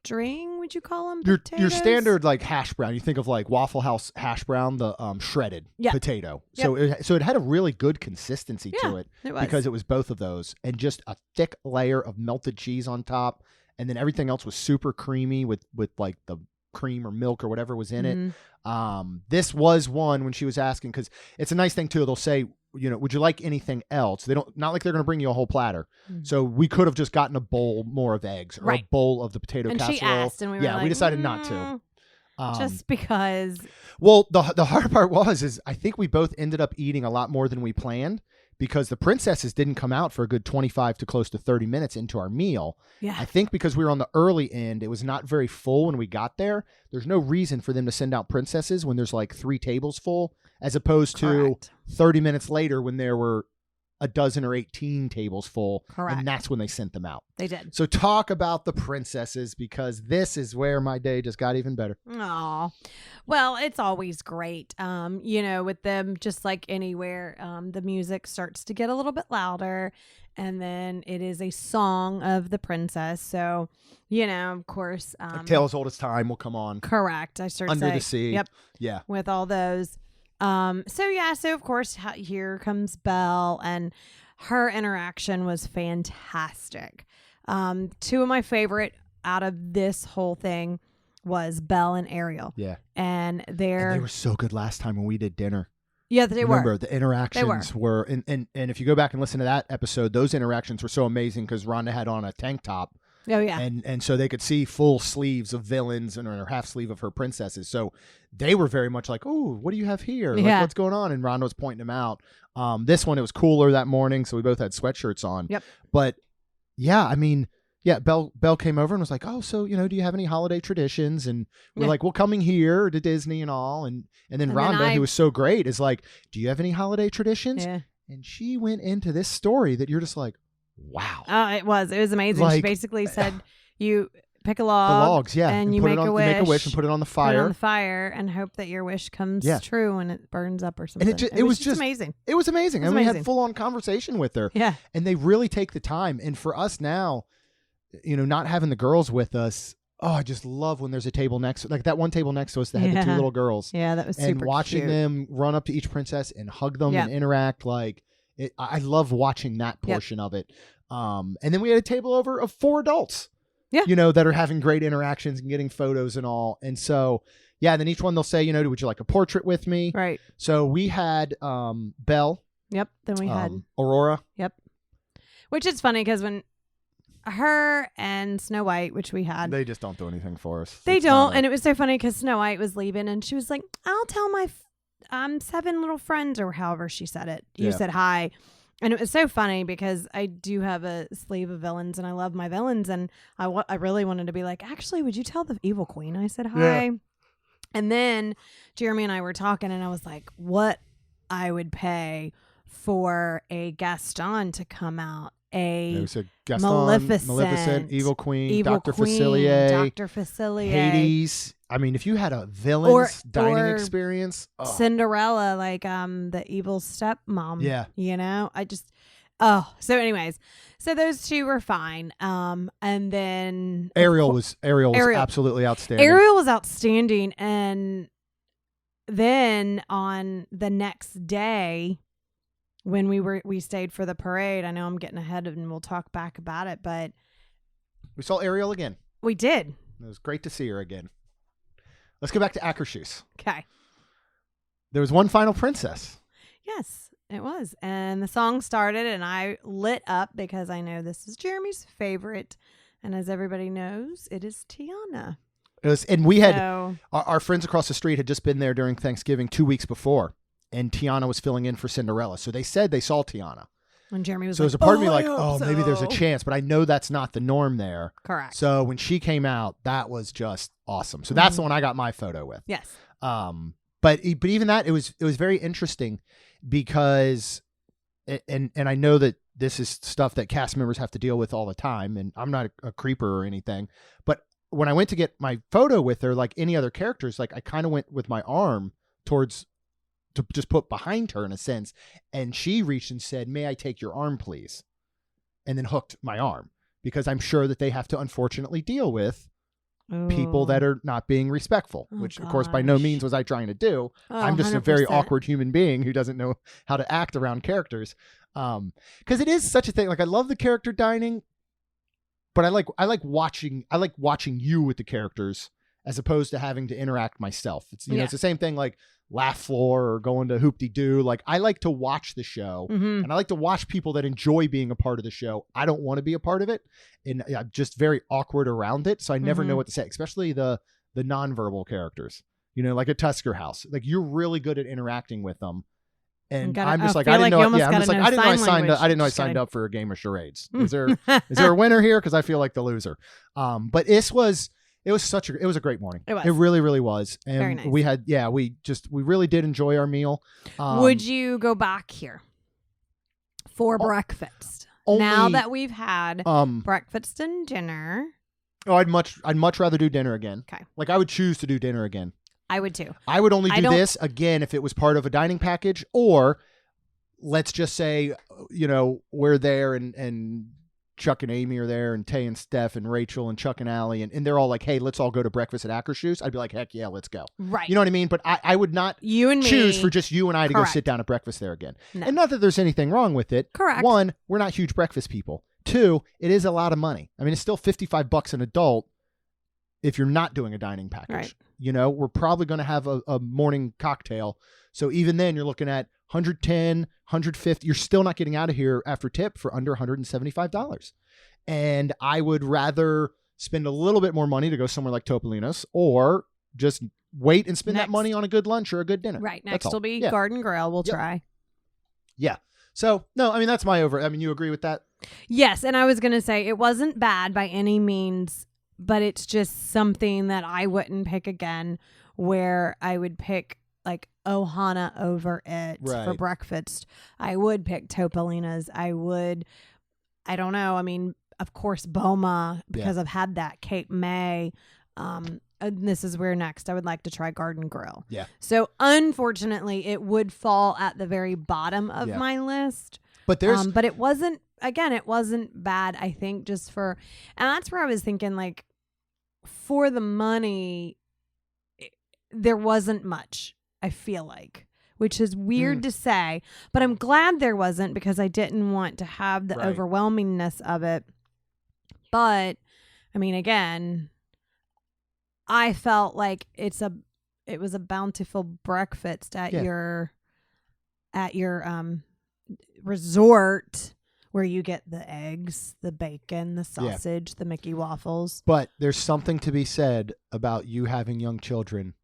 string, would you call them?
Your
potatoes?
standard hash brown. You think of Waffle House hash brown, the shredded potato. So it had a really good consistency to it
It was.
because it was both of those and just a thick layer of melted cheese on top, and then everything else was super creamy with the cream or milk or whatever was in
Mhm.
it. This was one when she was asking, because it's a nice thing too. They'll say, would you like anything else? They don't, not like they're going to bring you a whole platter.
Mhm.
So we could have just gotten a bowl more of eggs or a bowl of the potato
And
casserole.
she asked, and we were like,
we decided not to.
Just because.
Well, the hard part is I think we both ended up eating a lot more than we planned because the princesses didn't come out for a good 25 to close to 30 minutes into our meal.
Yeah.
I think because we were on the early end, it was not very full when we got there. There's no reason for them to send out princesses when there's 3 tables full, as opposed
Correct.
to 30 minutes later when there were a dozen or 18 tables full.
Correct.
And that's when they sent them out.
They did.
So talk about the princesses, because this is where my day just got even better.
Oh, well, it's always great. With them, just like anywhere, the music starts to get a little bit louder, and then it is a song of the princess. So, of course,
Tale as Old as Time will come on.
correct. I start
Under
saying,
the Sea.
Yep.
Yeah.
With all those. So of course, here comes Belle, and her interaction was fantastic. 2 of my favorite out of this whole thing was Belle and Ariel.
Yeah.
And
And they were so good last time when we did dinner.
Yeah, they
Remember,
were.
the interactions were and if you go back and listen to that episode, those interactions were so amazing because Rhonda had on a tank top.
Oh, yeah.
And so they could see full sleeves of villains and or half sleeve of her princesses. So they were very much like, oh, what do you have here? Like,
Yeah.
what's going on? And Rhonda was pointing them out. This one, it was cooler that morning, so we both had sweatshirts on.
Yep.
But yeah, I mean, yeah, Belle came over and was like, oh, so, do you have any holiday traditions? And we're like, well, coming here to Disney and all. And then Rhonda, who was so great, is like, do you have any holiday traditions?
Yeah.
And she went into this story that you're just like, wow.
Oh, it was amazing.
Like,
she basically said, you pick a log.
The logs, yeah.
And you
put
make
it on,
a wish.
You make a wish and put it on the fire.
Put it on the fire and hope that your wish comes true when it burns up or something.
And it was just
amazing.
It was amazing. And we had full on conversation with her.
Yeah.
And they really take the time. And for us now, not having the girls with us, I just love when there's a table next, like that one table next to us that had the two little girls.
Yeah, that was super
And watching
cute.
them run up to each princess and hug them and interact, I love watching that portion of it. And then we had a table over of 4 adults.
Yeah.
That are having great interactions and getting photos and all. And so, yeah, then each one they'll say, would you like a portrait with me?
Right.
So we had Belle.
Yep. Then we had
Aurora.
Yep. Which is funny because when her and Snow White, which we had,
they just don't do anything for us.
They don't. And it was so funny because Snow White was leaving and she was like, I'll tell my 7 little friends, or however she said it. You said hi. And it was so funny because I do have a sleeve of villains and I love my villains. And I really wanted to be like, actually, would you tell the evil queen I said hi? Yeah. And then Jeremy and I were talking and I was like, what I would pay for a Gaston to come out. It was a Gaston, Maleficent,
Evil Queen, Dr. Facilier, Hades. I mean, if you had a villain's dining experience,
Cinderella, like the evil stepmom.
Yeah,
I just so anyways, so those 2 were fine. And then
Ariel was absolutely outstanding.
Ariel was outstanding, and then on the next day, when we stayed for the parade, I know I'm getting ahead and we'll talk back about it, but
we saw Ariel again.
We did.
It was great to see her again. Let's go back to Akershus.
Okay.
There was one final princess.
Yes, it was. And the song started and I lit up because I know this is Jeremy's favorite. And as everybody knows, it is Tiana.
And we had our friends across the street had just been there during Thanksgiving 2 weeks before. And Tiana was filling in for Cinderella. So they said they saw Tiana.
And Jeremy was
so there's a part of me like, maybe there's a chance. But I know that's not the norm there.
Correct.
So when she came out, that was just awesome. So that's the one I got my photo with.
Yes.
But even that, it was very interesting because, and I know that this is stuff that cast members have to deal with all the time. And I'm not a creeper or anything. But when I went to get my photo with her, like any other characters, like I kind of went with my arm towards to just put behind her in a sense. And she reached and said, may I take your arm, please? And then hooked my arm because I'm sure that they have to unfortunately deal with people that are not being respectful, which of course by no means was I trying to do. I'm just 100%. A very awkward human being who doesn't know how to act around characters. Cause it is such a thing. Like I love the character dining, but I like watching you with the characters as opposed to having to interact myself. It's, it's the same thing. Like, Laugh Floor or going to Hoop-de-Doo. Like I like to watch the show and I like to watch people that enjoy being a part of the show. I don't want to be a part of it and I'm just very awkward around it. So I never know what to say, especially the nonverbal characters, like a Tusker House. Like you're really good at interacting with them. And I'm just like, I didn't know. Yeah, I'm just like, I didn't know I signed up for a game of charades. Is there a winner here? Cause I feel like the loser. But it was a great morning. It really, really was. And
very nice.
We had, we really did enjoy our meal.
Would you go back here for breakfast? Now that we've had breakfast and dinner.
Oh, I'd much rather do dinner again.
Okay.
Like I would choose to do dinner again.
I would too.
I would only do this again if it was part of a dining package, or let's just say, we're there and Chuck and Amy are there, and Tay and Steph and Rachel and Chuck and Allie, and they're all like, hey, let's all go to breakfast at Akershus. I'd be like, heck yeah, let's go.
Right.
You know what I mean? But I would not choose for just you and I to go sit down at breakfast there again. No. And not that there's anything wrong with it.
Correct.
1, we're not huge breakfast people. 2, it is a lot of money. I mean, it's still $55 an adult. if you're not doing a dining package.
Right.
You know, we're probably going to have a morning cocktail. So even then you're looking at 110, 150. You're still not getting out of here after tip for under $175. And I would rather spend a little bit more money to go somewhere like Topolino's, or just wait and spend that money on a good lunch or a good dinner.
Right. Next will be Garden Grill. We'll try.
Yeah. So, no, I mean, that's my you agree with that?
Yes. And I was going to say it wasn't bad by any means, but it's just something that I wouldn't pick again, where I would pick like Ohana over it for breakfast. I would pick Topolino's. I don't know. I mean, of course, Boma, because I've had that. Cape May. This is where next I would like to try Garden Grill.
Yeah.
So unfortunately, it would fall at the very bottom of my list.
But there's,
but it wasn't. Again, it wasn't bad. I think just for, and that's where I was thinking, like, for the money, there wasn't much. I feel like, which is weird to say, but I'm glad there wasn't, because I didn't want to have the overwhelmingness of it. But I mean, again, I felt like it was a bountiful breakfast at your resort, where you get the eggs, the bacon, the sausage, the Mickey waffles.
But there's something to be said about you having young children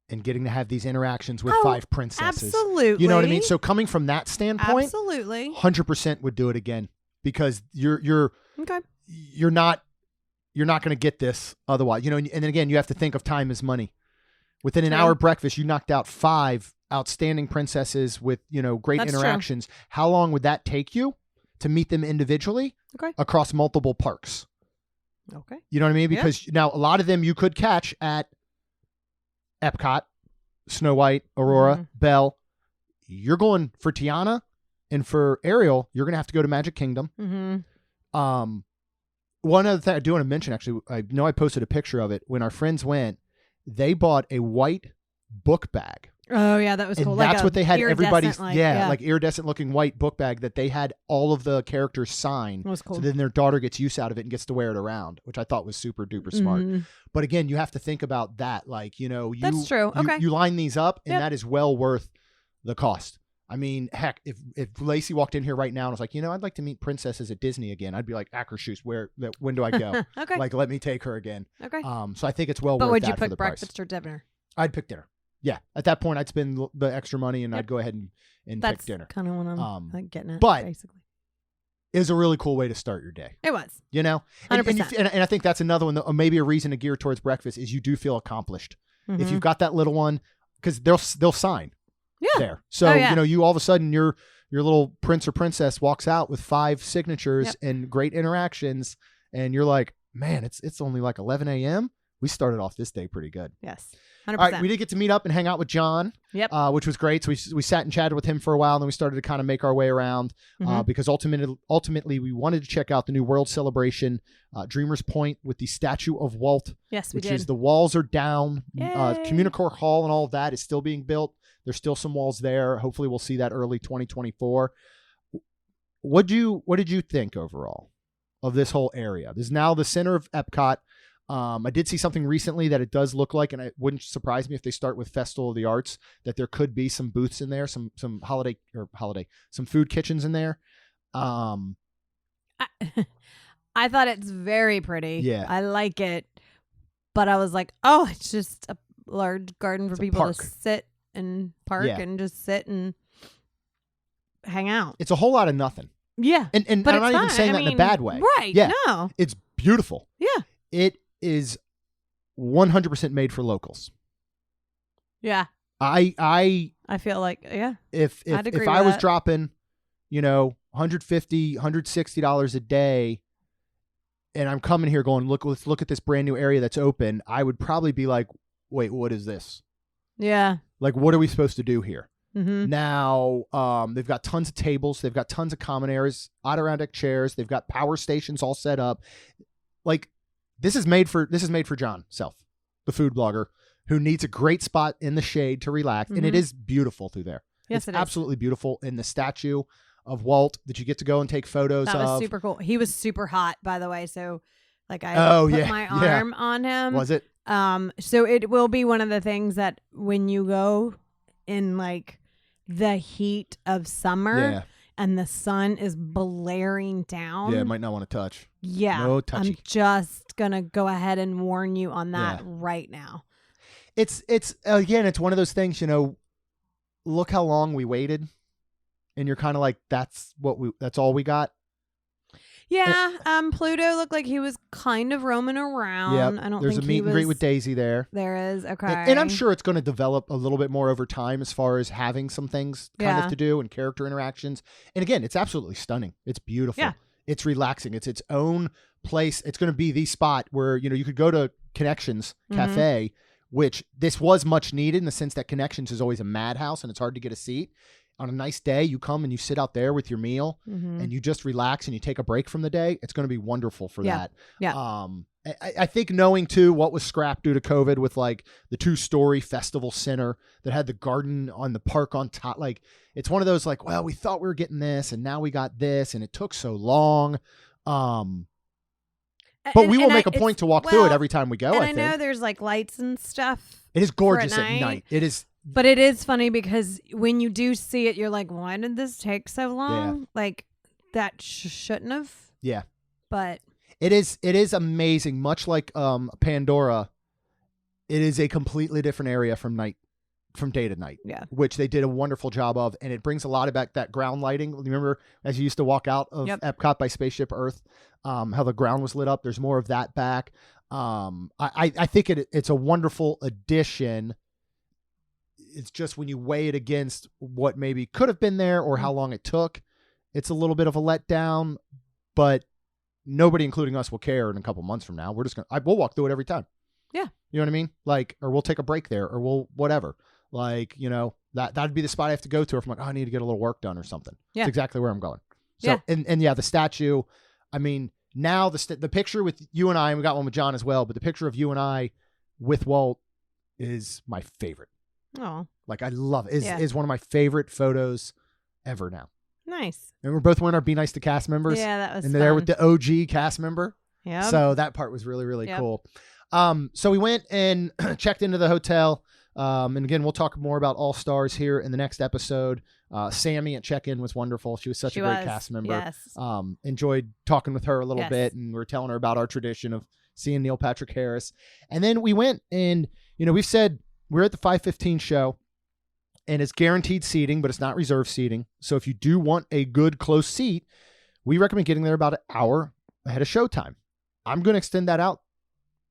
and getting to have these interactions with 5 princesses.
Absolutely.
You know what I mean? So coming from that standpoint,
absolutely,
100% would do it again, because you're not going to get this otherwise. You know, and then again, you have to think of time as money. Within an hour breakfast, you knocked out 5 outstanding princesses with, you know, great interactions. How long would that take you to meet them individually across multiple parks?
Okay.
You know what I mean? Because now a lot of them you could catch at EPCOT, Snow White, Aurora, Belle. You're going for Tiana, and for Ariel, you're going to have to go to Magic Kingdom. One other thing I do want to mention, actually, I know I posted a picture of it. When our friends went, they bought a white book bag.
Oh yeah, that was cool.
And that's
like
what they had. Everybody's
like
iridescent looking white book bag that they had all of the characters sign.
That was cool.
So then their daughter gets use out of it and gets to wear it around, which I thought was super duper smart. But again, you have to think about that. Like, you know,
that's true.
You line these up, and that is well worth the cost. I mean, heck, if Lacey walked in here right now and was like, you know, I'd like to meet princesses at Disney again, I'd be like, Akershus, when do I go? Like, let me take her again. So I think it's well worth that.
But would you
for the
pick
price.
breakfast or dinner?
I'd pick dinner. Yeah. At that point, I'd spend the extra money, and I'd go ahead and pick dinner.
That's kind of what I'm getting at,
but
basically.
It was a really cool way to start your day.
It was.
You know?
100%.
And I think that's another one, maybe a reason to gear towards breakfast, is you do feel accomplished. If you've got that little one, because they'll sign there. So, you know, you all of a sudden, your little prince or princess walks out with 5 signatures and great interactions, and you're like, man, it's only like 11 a.m. We started off this day pretty good.
Yes. 100%.
All right, we did get to meet up and hang out with John, which was great. So we sat and chatted with him for a while, and then we started to kind of make our way around because ultimately we wanted to check out the new World Celebration, Dreamers Point, with the statue of Walt.
Yes, we
which
did.
is the walls are down.
Yay.
Communicore Hall and all of that is still being built. There's still some walls there. Hopefully we'll see that early 2024. What did you think overall of this whole area? This is now the center of EPCOT. I did see something recently that it does look like, and it wouldn't surprise me if they start with Festival of the Arts, that there could be some booths in there, some some food kitchens in there.
I thought it's very pretty.
Yeah.
I like it. But I was like, oh, it's just a large garden for people to sit and park and just sit and hang out.
It's a whole lot of nothing.
Yeah.
And
but
I'm not even saying that in a bad way.
Right.
Yeah.
No.
It's beautiful.
Yeah.
It is 100% made for locals.
Yeah.
I
feel like,
if I was dropping, you know, $150, $160 a day, and I'm coming here going, let's look at this brand new area that's open, I would probably be like, wait, what is this?
Yeah.
Like, what are we supposed to do here? Now, they've got tons of tables. They've got tons of common areas, Adirondack chairs. They've got power stations all set up. Like, this is made for John Self, the food blogger, who needs a great spot in the shade to relax. And it is beautiful through there.
Yes,
it's absolutely beautiful. And the statue of Walt that you get to go and take photos of.
That was super cool. He was super hot, by the way. So Like I put
yeah,
my
yeah.
arm on him.
Was it?
So it will be one of the things that when you go in like the heat of summer
Yeah.
and the sun is blaring down.
Yeah, might not want to touch.
Yeah.
No touchy.
I'm just going to go ahead and warn you on that
Yeah.
right now.
It's again, it's one of those things, look how long we waited. And you're kind of like, that's all we got.
Yeah, Pluto looked like he was kind of roaming around.
Yeah,
I don't
there's
think
a meet and greet with Daisy there.
There is, okay.
And I'm sure it's going to develop a little bit more over time as far as having some things kind of to do and character interactions. And again, it's absolutely stunning. It's beautiful.
Yeah.
It's relaxing. It's its own place. It's going to be the spot where, you could go to Connections Cafe, which this was much needed in the sense that Connections is always a madhouse and it's hard to get a seat. On a nice day, you come and you sit out there with your meal and you just relax and you take a break from the day. It's going to be wonderful for that.
Yeah.
I think knowing too what was scrapped due to COVID with like the 2-story festival center that had the garden on the park on top. Like it's one of those like, well, we thought we were getting this and now we got this and it took so long. But we will make a point to walk through it every time we go.
And
I think.
know there's like lights and stuff.
It is gorgeous at night. It is.
But it is funny because when you do see it, you're like, why did this take so long?
Yeah.
Like that shouldn't have.
Yeah.
But
it is amazing. Much like Pandora, it is a completely different area from day to night.
Yeah.
Which they did a wonderful job of. And it brings a lot of back that ground lighting. Remember as you used to walk out of EPCOT by Spaceship Earth, how the ground was lit up. There's more of that back. I think it's a wonderful addition. It's just when you weigh it against what maybe could have been there or how long it took, it's a little bit of a letdown, but nobody, including us, will care in a couple months from now. We're just we'll walk through it every time.
Yeah.
You know what I mean? Like, or we'll take a break there or we'll, whatever. Like, that'd be the spot I have to go to if I'm like, oh, I need to get a little work done or something.
Yeah.
It's exactly where I'm going. So, and the statue, I mean, now the picture with you and I, and we got one with John as well, but the picture of you and I with Walt is my favorite.
Oh,
like I love it. Is one of my favorite photos ever now.
Nice.
And we're both wearing our Be Nice to cast members.
Yeah, that was
and
fun.
they're there with the OG cast member.
Yeah.
So that part was really, really cool. So we went and checked into the hotel. And again, we'll talk more about All Stars here in the next episode. Sammy at check-in was wonderful. She was such a great cast member.
Yes.
Enjoyed talking with her a little bit, and we were telling her about our tradition of seeing Neil Patrick Harris. And then we went and, we've said we're at the 5:15 show, and it's guaranteed seating, but it's not reserved seating. So if you do want a good close seat, we recommend getting there about an hour ahead of showtime. I'm going to extend that out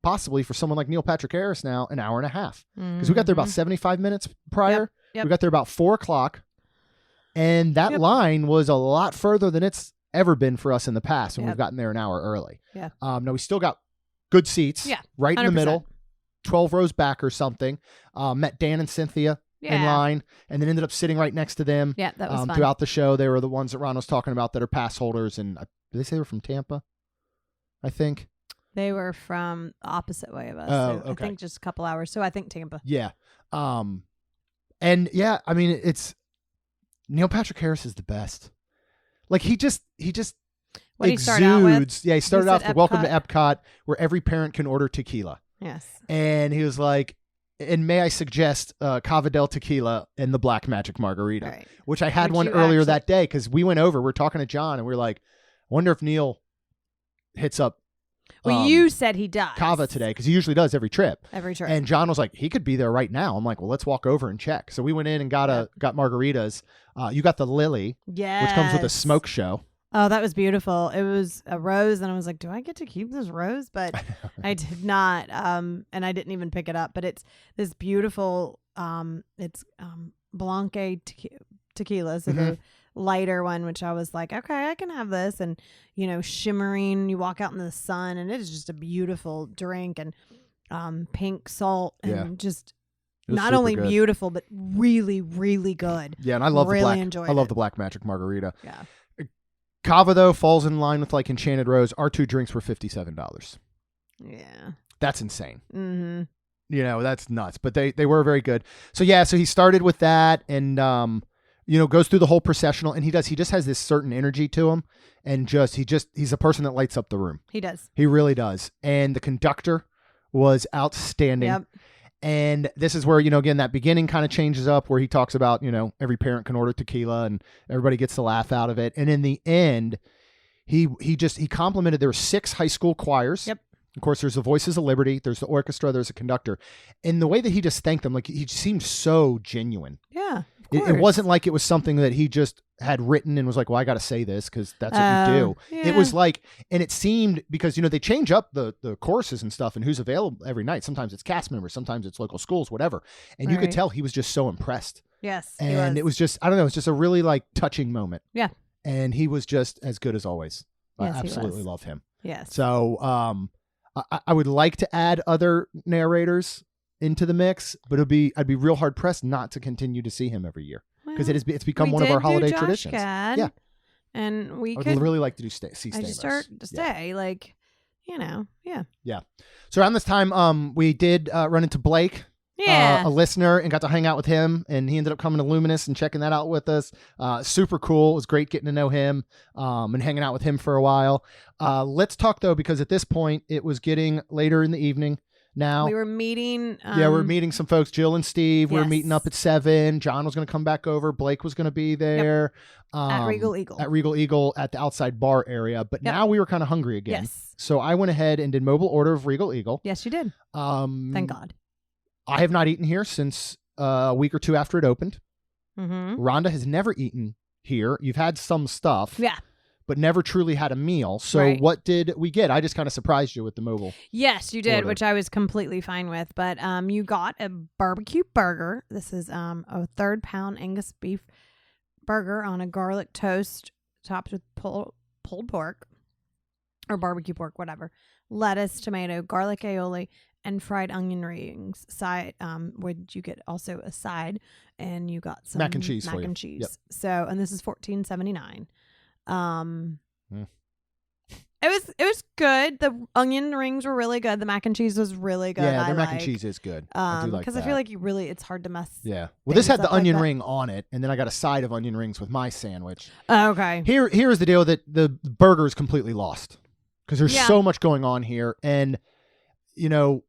possibly for someone like Neil Patrick Harris now, an hour and a half. Because we got there about 75 minutes prior.
Yep.
We got there about 4:00. And that line was a lot further than it's ever been for us in the past when we've gotten there an hour early.
Yeah.
Now we still got good seats right 100%. In the middle, 12 rows back or something. Met Dan and Cynthia in line and then ended up sitting right next to them.
Yeah, that was fun.
Throughout the show. They were the ones that Ron was talking about that are pass holders. And did they say they were from Tampa? I think.
They were from the opposite way of us.
Oh,
so
okay.
I think just a couple hours. So I think Tampa.
Yeah. And yeah, I mean, it's Neil Patrick Harris is the best. Like he just
what
exudes.
He started out with?
Yeah, he started off with
Epcot.
Welcome to Epcot, where every parent can order tequila.
Yes.
And he was like, and may I suggest Cavadel tequila and the Black Magic Margarita, which I had one earlier that day because we went over. We were talking to John and we were like, I wonder if Neil hits up.
Well, you said he does.
Cava today because he usually does every trip.
Every trip.
And John was like, he could be there right now. I'm like, well, let's walk over and check. So we went in and got margaritas. You got the Lily, which comes with a smoke show.
Oh, that was beautiful. It was a rose, and I was like, do I get to keep this rose? But I did not, and I didn't even pick it up. But it's this beautiful, it's Blanc tequila, so the lighter one, which I was like, okay, I can have this. And, shimmering, you walk out in the sun, and it is just a beautiful drink, and pink salt, and just not only good. Beautiful, but really, really good.
Yeah, and I love the Black Magic Margarita.
Yeah.
Cava, though, falls in line with like Enchanted Rose. Our 2 drinks were $57.
Yeah.
That's insane.
Mm-hmm.
That's nuts. But they were very good. So, yeah, so he started with that. And goes through the whole processional, and he just has this certain energy to him, and he's a person that lights up the room.
He does.
He really does. And the conductor was outstanding.
Yep.
And this is where, again, that beginning kind of changes up where he talks about, every parent can order tequila and everybody gets the laugh out of it. And in the end, he complimented, there were 6 high school choirs.
Yep.
Of course, there's the Voices of Liberty, there's the orchestra, there's a conductor. And the way that he just thanked them, like he seemed so genuine.
Yeah.
It wasn't like it was something that he just had written and was like, well, I got to say this because that's what you do.
Yeah.
It was like, and it seemed, because, they change up the choruses and stuff and who's available every night. Sometimes it's cast members, sometimes it's local schools, whatever. And you could tell he was just so impressed.
Yes.
And it was just, I don't know, it was just a really like touching moment.
Yeah.
And he was just as good as always.
Yes,
I absolutely love him.
Yes.
So I would like to add other narrators into the mix, but I'd be real hard pressed not to continue to see him every year. Because it's become one of our holiday traditions.
Gad,
yeah,
and
I would really like to do see Stamos.
I just start to stay,
yeah. So around this time, we did run into Blake, a listener, and got to hang out with him. And he ended up coming to Luminous and checking that out with us. Super cool. It was great getting to know him and hanging out with him for a while. Let's talk though, because at this point it was getting later in the evening. Now
we were meeting.
We're meeting some folks. Jill and Steve.
Yes.
We were meeting up at 7. John was going to come back over. Blake was going to be there.
Yep. At Regal Eagle.
At Regal Eagle at the outside bar area. But now we were kind of hungry again.
Yes.
So I went ahead and did mobile order of Regal Eagle.
Yes, you did. Thank God.
I have not eaten here since a week or 2 after it opened.
Mm-hmm.
Rhonda has never eaten here. You've had some stuff.
Yeah.
But never truly had a meal. So what did we get? I just kind of surprised you with the mobile.
Yes, you did,
order.
which I was completely fine with. But you got a barbecue burger. This is a 3rd-pound Angus beef burger on a garlic toast topped with pulled pork or barbecue pork, whatever. Lettuce, tomato, garlic aioli, and fried onion rings. Side, would you get also a side? And you got some
mac and cheese.
Mac and cheese. Yep. So, and this is $14.79. It was good. The onion rings were really good. The mac and cheese was really good.
Yeah, the mac and cheese is good. I do like
because
that.
I feel like it's hard to mess.
Yeah. Well, this had the onion ring on it, and then I got a side of onion rings with my sandwich.
Okay.
Here is the deal that the burger is completely lost because there's so much going on here, and and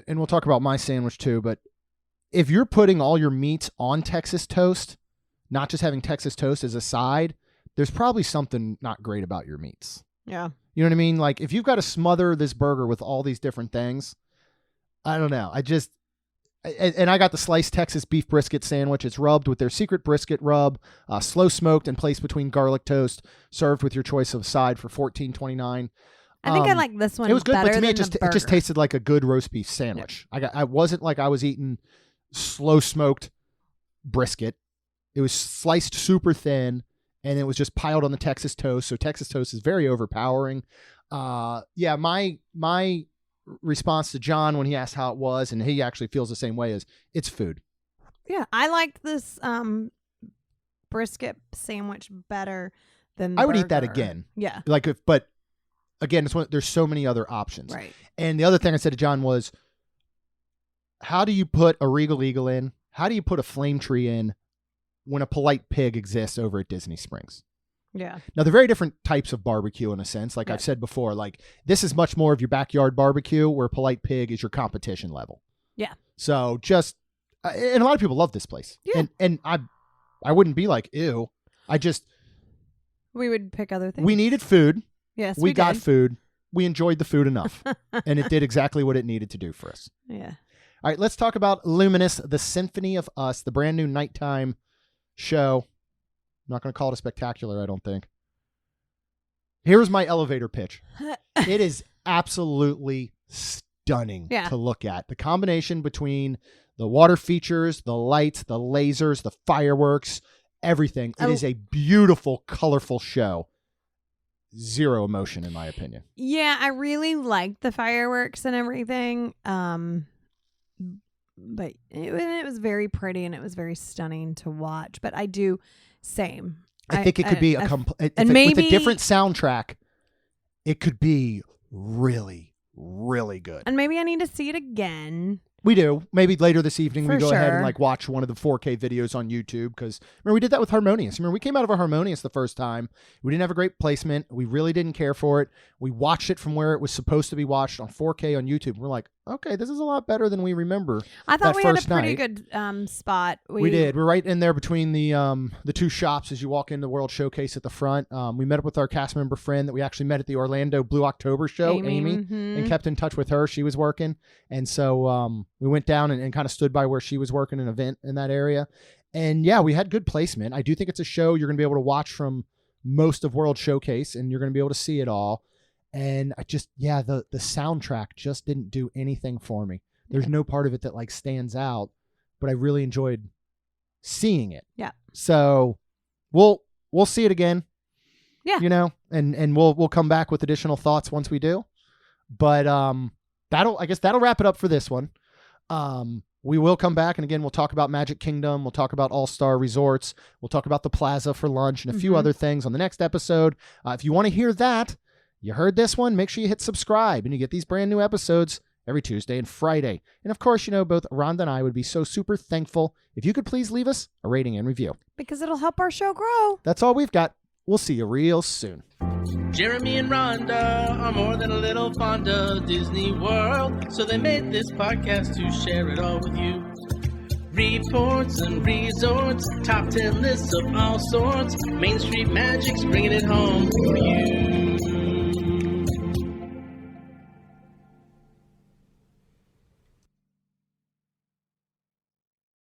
we'll talk about my sandwich too. But if you're putting all your meats on Texas toast, not just having Texas toast as a side, there's probably something not great about your meats.
Yeah.
You know what I mean? Like if you've got to smother this burger with all these different things, I don't know. I got the sliced Texas beef brisket sandwich. It's rubbed with their secret brisket rub, slow smoked and placed between garlic toast, served with your choice of side for $14.29.
I think I like this one.
It was good, but to me it
just
tasted like a good roast beef sandwich. Yeah. I wasn't like I was eating slow smoked brisket. It was sliced super thin. And it was just piled on the Texas toast. So Texas toast is very overpowering. My response to John when he asked how it was, and he actually feels the same way, is it's food.
Yeah, I liked this brisket sandwich better than the
I would
burger.
eat that again.
Yeah.
But again, there's so many other options.
Right.
And the other thing I said to John was, how do you put a Regal Eagle in? How do you put a Flame Tree in when a Polite Pig exists over at Disney Springs?
Yeah.
Now, they're very different types of barbecue in a sense. Like I've said before, like this is much more of your backyard barbecue where Polite Pig is your competition level.
Yeah.
So and a lot of people love this place.
Yeah.
And I wouldn't be like, ew.
We would pick other things.
We needed food.
Yes,
we got
did.
food. We enjoyed the food enough. And it did exactly what it needed to do for us.
Yeah.
All right, let's talk about Luminous, the Symphony of Us, the brand new nighttime show. I'm not going to call it a spectacular, I don't think. Here's my elevator pitch. It is absolutely stunning to look at. The combination between the water features, the lights, the lasers, the fireworks, everything. It is a beautiful, colorful show. Zero emotion, in my opinion.
Yeah, I really liked the fireworks and everything. But it was very pretty and it was very stunning to watch. But I do, same.
I think it could be with a different soundtrack. It could be really, really good.
And maybe I need to see it again.
We do. Maybe later this evening we
For
go ahead and
sure.
like watch one of the 4K videos on YouTube because remember we did that with Harmonious. Remember we came out of a Harmonious the first time. We didn't have a great placement. We really didn't care for it. We watched it from where it was supposed to be watched on 4K on YouTube. We're like, okay, this is a lot better than we remember.
I thought
that
we had a
first
pretty
night.
good spot.
We did. We're right in there between the two shops as you walk into the World Showcase at the front. We met up with our cast member friend that we actually met at the Orlando Blue October show, Amy, and kept in touch with her. She was working. And so we went down and kind of stood by where she was working an event in that area. And yeah, we had good placement. I do think it's a show you're going to be able to watch from most of World Showcase and you're going to be able to see it all. And I just, the soundtrack just didn't do anything for me. There's no part of it that like stands out, but I really enjoyed seeing it.
Yeah.
So we'll see it again.
Yeah.
You know, and we'll come back with additional thoughts once we do. But that'll wrap it up for this one. We will come back and again we'll talk about Magic Kingdom, we'll talk about All-Star Resorts, we'll talk about the Plaza for lunch and a few other things on the next episode. If you want to hear that, you heard this one, make sure you hit subscribe and you get these brand new episodes every Tuesday and Friday. And of course, you know, both Rhonda and I would be so super thankful if you could please leave us a rating and review.
Because it'll help our show grow.
That's all we've got. We'll see you real soon.
Jeremy and Rhonda are more than a little fond of Disney World, so they made this podcast to share it all with you. Reports and resorts, top 10 lists of all sorts, Main Street Magic's bringing it home for you.